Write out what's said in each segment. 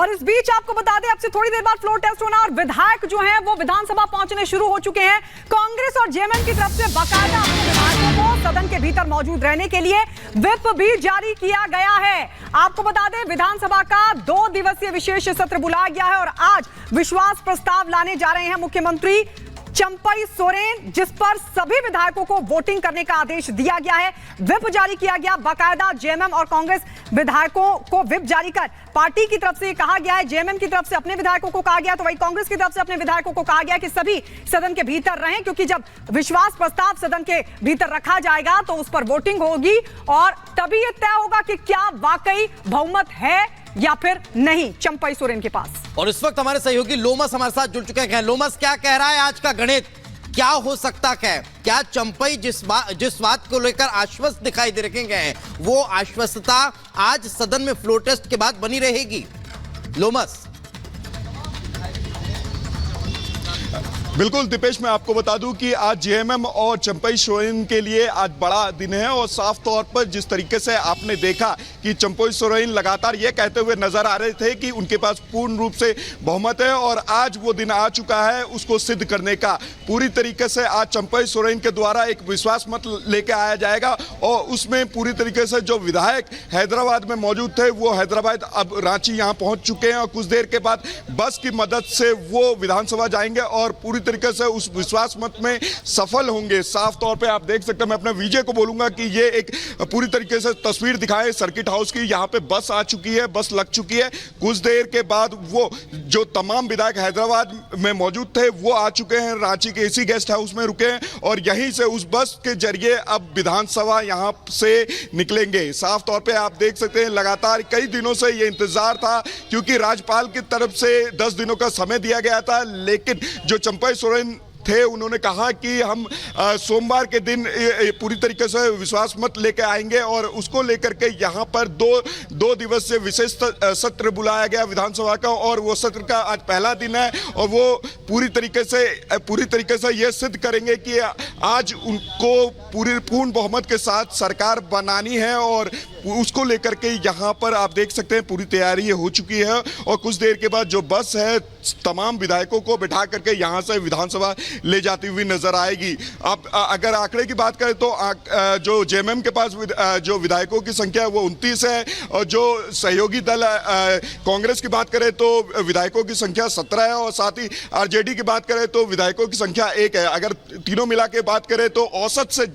और इस बीच आपको बता दें, अब से थोड़ी देर बाद फ्लोर टेस्ट होना और विधायक जो हैं वो विधानसभा पहुंचने शुरू हो चुके हैं। कांग्रेस और जेएमएम की तरफ से बाकायदा विधायकों को सदन के भीतर मौजूद रहने के लिए व्हिप भी जारी किया गया है। आपको बता दें, विधानसभा का 2 दिवसीय विशेष सत्र बुलाया गया है और आज विश्वास प्रस्ताव लाने जा रहे हैं मुख्यमंत्री चंपई सोरेन, जिस पर सभी विधायकों को वोटिंग करने का आदेश दिया गया है। व्हिप जारी किया गया, बाकायदा जेएमएम और कांग्रेस विधायकों को व्हिप जारी कर पार्टी की तरफ से कहा गया है, जेएमएम की तरफ से अपने विधायकों को कहा गया, तो वही कांग्रेस की तरफ से अपने विधायकों को कहा गया कि सभी सदन के भीतर रहें, क्योंकि जब विश्वास प्रस्ताव सदन के भीतर रखा जाएगा तो उस पर वोटिंग होगी और तभी यह तय होगा कि क्या वाकई बहुमत है या फिर नहीं चंपई सोरेन के पास। और इस वक्त हमारे सहयोगी लोमस हमारे साथ जुड़ चुके हैं। लोमस, क्या कह रहा है आज का गणित, क्या हो सकता है? क्या चंपई जिस बात को लेकर आश्वस्त दिखाई दे रखे हैं वो आश्वस्तता आज सदन में फ्लोर टेस्ट के बाद बनी रहेगी? लोमस। बिल्कुल दीपेश, मैं आपको बता दूं कि आज जेएमएम और चंपई सोरेन के लिए आज बड़ा दिन है और साफ तौर पर जिस तरीके से आपने देखा कि चंपई सोरेन लगातार ये कहते हुए नजर आ रहे थे कि उनके पास पूर्ण रूप से बहुमत है और आज वो दिन आ चुका है उसको सिद्ध करने का। पूरी तरीके से आज चंपई सोरेन के द्वारा एक विश्वास मत लेके आया जाएगा और उसमें पूरी तरीके से जो विधायक हैदराबाद में मौजूद थे वो हैदराबाद अब रांची यहाँ पहुंच चुके हैं और कुछ देर के बाद बस की मदद से वो विधानसभा जाएंगे और पूरी तरीके से उस विश्वास मत में सफल होंगे। साफ तौर पे आप देख सकते हैं, मैं अपने विजय को बोलूंगा कि ये एक पूरी तरीके से तस्वीर दिखाए सर्किट हाउस की। यहाँ पे बस आ चुकी है, बस लग चुकी है। कुछ देर के बाद वो जो तमाम विधायक हैदराबाद में मौजूद थे वो आ चुके हैं, रांची के इसी गेस्ट हाउस में रुके हैं और यहीं से उस बस के जरिए अब विधानसभा यहाँ से निकलेंगे। साफ तौर पर आप देख सकते हैं, लगातार कई दिनों से ये इंतजार था क्योंकि राज्यपाल की तरफ से 10 दिनों का समय दिया गया था, लेकिन जो चंपई सोरेन थे उन्होंने कहा कि हम सोमवार के दिन पूरी तरीके से विश्वास मत लेकर आएंगे और उसको लेकर के यहाँ पर दो दिवसीय विशेष सत्र बुलाया गया विधानसभा का और वो सत्र का आज पहला दिन है और वो पूरी तरीके से ये सिद्ध करेंगे कि आज उनको पूर्ण बहुमत के साथ सरकार बनानी है और उसको लेकर के यहाँ पर आप देख सकते हैं पूरी तैयारी हो चुकी है और कुछ देर के बाद जो बस है तमाम विधायकों को बिठा करके यहाँ से विधानसभा ले जाती हुई नजर आएगी। आप अगर आंकड़े की बात करें तो जो जेएमएम के पास जो विधायकों की संख्या है वो 29 है और जो सहयोगी दल कांग्रेस की बात करें तो विधायकों की संख्या 17 है और साथ ही आरजेडी की बात करें तो विधायकों की संख्या 1 है। अगर तीनों मिला के बात करें तो औसत से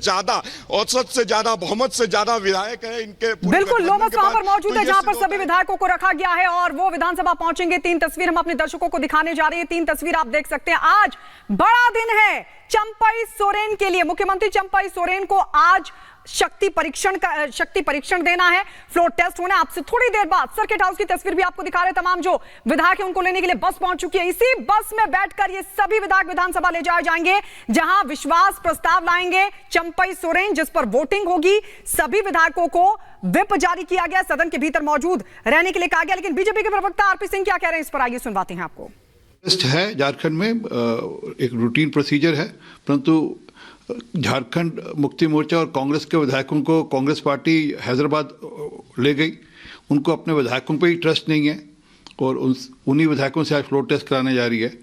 ज्यादा बहुमत से ज्यादा विधायक है इनके। बिल्कुल, लोमस वहां पर मौजूद है जहां पर सभी विधायकों को रखा गया है और वो विधानसभा पहुंचेंगे। 3 तस्वीर हम अपने दर्शकों को दिखाने जा रहे हैं। 3 तस्वीर आप देख सकते हैं। आज बड़ा दिन है चंपई सोरेन के लिए। मुख्यमंत्री चंपई सोरेन को आज शक्ति परीक्षण देना है, फ्लोर टेस्ट होना है। आपसे थोड़ी देर बाद सर्किट हाउस की तस्वीर भी आपको दिखा रहे हैं। तमाम जो विधायक हैं उनको लेने के लिए बस पहुंच चुकी है। इसी बस में बैठकर ये सभी विधायक विधानसभा ले जाए जाएंगे जहां विश्वास प्रस्ताव लाएंगे चंपई सोरेन, जिस पर वोटिंग होगी। सभी विधायकों को व्हिप जारी किया गया, सदन के भीतर मौजूद रहने के लिए कहा गया। लेकिन बीजेपी के प्रवक्ता आरपी सिंह क्या कह रहे हैं इस पर आइए सुनवाते हैं आपको। है झारखंड में एक रूटीन प्रोसीजर है, परंतु झारखंड मुक्ति मोर्चा और कांग्रेस के विधायकों को कांग्रेस पार्टी हैदराबाद ले गई। उनको अपने विधायकों पे ही ट्रस्ट नहीं है और उन्हीं विधायकों से आज फ्लोर टेस्ट कराने जा रही है।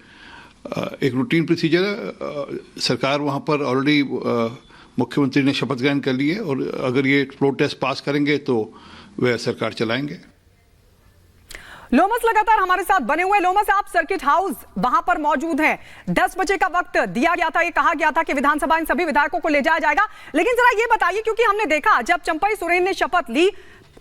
एक रूटीन प्रोसीजर है। सरकार वहाँ पर ऑलरेडी मुख्यमंत्री ने शपथ ग्रहण कर ली है और अगर ये फ्लोर टेस्ट पास करेंगे तो वह सरकार चलाएंगे। लोमस लगातार हमारे साथ बने हुए। लोमस, आप सर्किट हाउस वहां पर मौजूद हैं। 10 बजे का वक्त दिया गया था, ये कहा गया था कि विधानसभा इन सभी विधायकों को ले जाया जाएगा। लेकिन जरा ये बताइए, क्योंकि हमने देखा जब चंपई सोरेन ने शपथ ली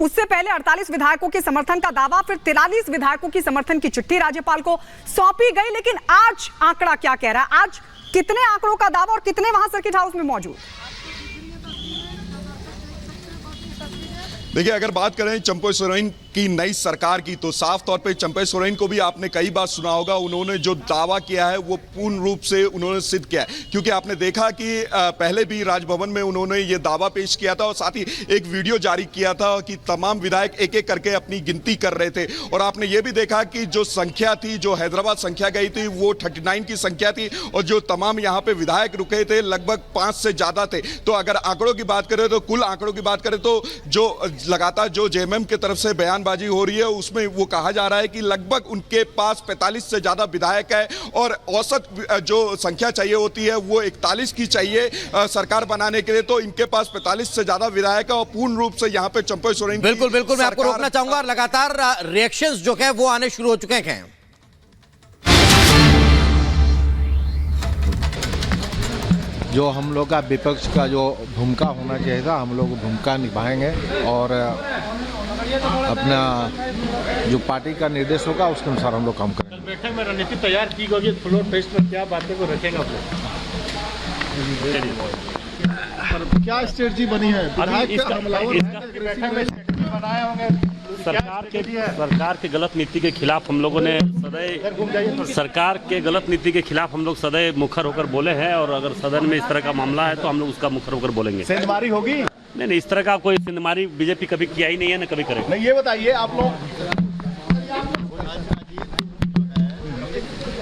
उससे पहले 48 विधायकों के समर्थन का दावा, फिर 43 विधायकों की समर्थन की चिट्ठी राज्यपाल को सौंपी गई। लेकिन आज आंकड़ा क्या कह रहा है? आज कितने आंकड़ों का दावा और कितने वहां सर्किट हाउस में मौजूद? देखिए, अगर बात करें चंपई सोरेन की नई सरकार की तो साफ तौर पे चंपई सोरेन को भी आपने कई बार सुना होगा। उन्होंने जो दावा किया है वो पूर्ण रूप से उन्होंने सिद्ध किया है, क्योंकि आपने देखा कि पहले भी राजभवन में उन्होंने ये दावा पेश किया था और साथ ही एक वीडियो जारी किया था कि तमाम विधायक एक एक करके अपनी गिनती कर रहे थे। और आपने ये भी देखा कि जो संख्या थी, जो हैदराबाद संख्या गई थी वो 39 की संख्या थी और जो तमाम यहाँ पे विधायक रुके थे लगभग 5 से ज्यादा थे। तो अगर आंकड़ों की बात करें तो कुल आंकड़ों की बात करें तो जो लगातार जो जेएमएम की तरफ से बयान बयानबाजी हो रही है उसमें वो कहा जा रहा है कि लगभग उनके पास 45 से ज्यादा विधायक है और औसत जो संख्या चाहिए होती है वो 41 की चाहिए सरकार बनाने के लिए, तो इनके पास 45 से ज्यादा विधायक है और पूर्ण रूप से यहाँ पे चंपई सोरेन बिल्कुल बिल्कुल मैं आपको रोकना चाहूंगा और लगातार रिएक्शंस जो है वो आने शुरू हो चुके हैं। जो हम लोग का विपक्ष का जो भूमिका होना चाहिए था हम लोग भूमिका निभाएंगे और अपना जो पार्टी का निर्देश होगा उसके अनुसार हम लोग काम करेंगे। बैठक में रणनीति तैयार की गई, फ्लोर टेस्ट में क्या बातें को रखेगा क्या स्ट्रेटजी बनी है? सरकार के गलत नीति के खिलाफ हम लोगों ने सदैव मुखर होकर बोले हैं और अगर सदन में इस तरह का मामला है तो हम लोग उसका मुखर होकर बोलेंगे। सेंधमारी होगी? नहीं, इस तरह का कोई सेंधमारी बीजेपी कभी किया ही नहीं है, ना कभी करेगा। नहीं, ये बताइए आप लोग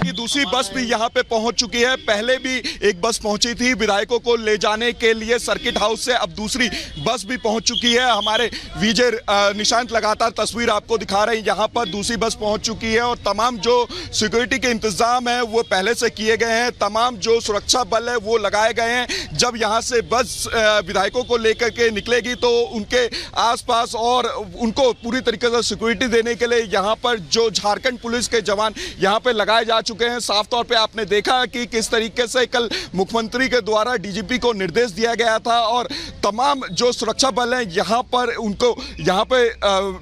की दूसरी बस भी यहाँ पे पहुंच चुकी है। पहले भी एक बस पहुंची थी विधायकों को ले जाने के लिए सर्किट हाउस से, अब दूसरी बस भी पहुंच चुकी है। हमारे विजय निशांत लगातार तस्वीर आपको दिखा रहे हैं, यहाँ पर दूसरी बस पहुंच चुकी है और तमाम जो सिक्योरिटी के इंतजाम है वो पहले से किए गए हैं, तमाम जो सुरक्षा बल है वो लगाए गए हैं। जब यहाँ से बस विधायकों को लेकर के निकलेगी तो उनके आसपास और उनको पूरी तरीके से सिक्योरिटी देने के लिए यहाँ पर जो झारखंड पुलिस के जवान यहाँ पे लगाए जा चुके हैं। साफ तौर पे आपने देखा कि किस तरीके से कल मुख्यमंत्री के द्वारा डीजीपी को निर्देश दिया गया था और तमाम जो सुरक्षा बल हैं यहाँ पर उनको यहाँ पे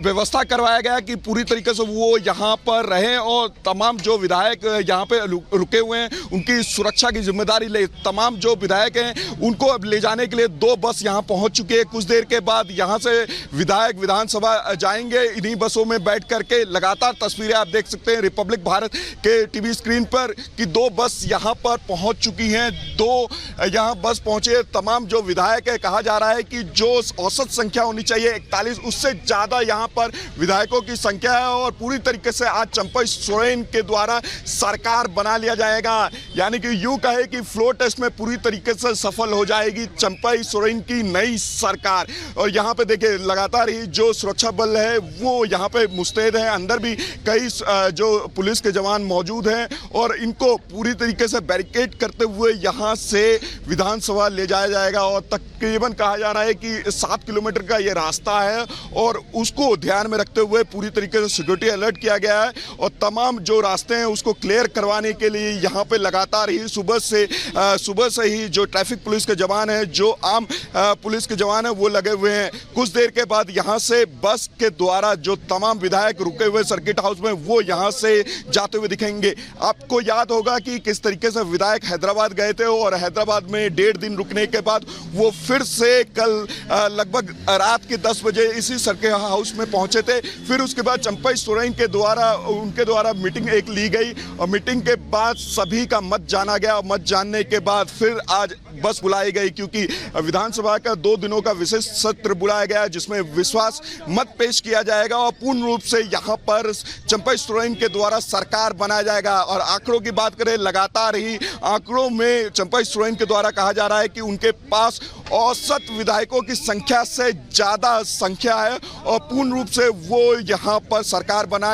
व्यवस्था करवाया गया कि पूरी तरीके से वो यहाँ पर रहें और तमाम जो विधायक यहाँ पे रुके हुए हैं उनकी सुरक्षा की जिम्मेदारी ले। तमाम जो विधायक हैं उनको अब ले जाने के लिए 2 बस यहाँ पहुँच चुकी है। कुछ देर के बाद यहाँ से विधायक विधानसभा जाएंगे इन्हीं बसों में बैठ करके। लगातार तस्वीरें आप देख सकते हैं रिपब्लिक भारत के टीवी स्क्रीन पर कि 2 बस यहाँ पर पहुँच चुकी हैं। 2 यहाँ बस पहुँचे। तमाम जो विधायक है, कहा जा रहा है कि जो औसत संख्या होनी चाहिए 41, उससे ज़्यादा यहाँ पर विधायकों की संख्या है और पूरी तरीके से आज चंपई सोरेन के द्वारा सरकार बना लिया जाएगा। यानी कि यूँ कहे कि फ्लोर टेस्ट में पूरी तरीके से सफल हो जाएगी चंपई सोरेन की नई सरकार। और यहाँ पे देखिए लगातार ही जो सुरक्षा बल है वो यहाँ पे मुस्तैद है। अंदर भी कई जो पुलिस के जवान मौजूद हैं और इनको पूरी तरीके से बैरिकेड करते हुए यहाँ से विधानसभा ले जाया जाएगा। और तकरीबन कहा जा रहा है कि 7 किलोमीटर का ये रास्ता है और उसको ध्यान में रखते हुए पूरी तरीके से सिक्योरिटी अलर्ट किया गया है और तमाम जो रास्ते हैं उसको क्लियर करवाने के लिए यहाँ पे लगातार ही सुबह से ही जो ट्रैफिक पुलिस के जवान हैं, जो आम पुलिस के जवान हैं वो लगे हुए हैं। कुछ देर के बाद यहाँ से बस के द्वारा जो तमाम विधायक रुके हुए सर्किट हाउस में वो यहाँ से जाते हुए दिखेंगे। आपको याद होगा कि किस तरीके से विधायक हैदराबाद गए थे और हैदराबाद में 1.5 दिन रुकने के बाद वो फिर से कल लगभग रात के 10 बजे इसी सर्किट हाउस में पहुंचे थे। फिर उसके बाद चंपई सोरेन के द्वारा उनके द्वारा मीटिंग एक ली गई और मीटिंग के बाद सभी का मत जाना गया और मत जानने के बाद फिर आज बस बुलाई गई क्योंकि विधानसभा का 2 दिनों का विशेष सत्र बुलाया गया जिसमें विश्वास मत पेश किया जाएगा और पूर्ण रूप से यहाँ पर चंपई सोरेन के द्वारा सरकार बनाया जाएगा। और आंकड़ों की बात करें, लगातार ही आंकड़ों में चंपई सोरेन के द्वारा कहा जा रहा है कि उनके पास औसत विधायकों की संख्या से ज़्यादा संख्या है और पूर्ण रूप से वो यहाँ पर सरकार बनाए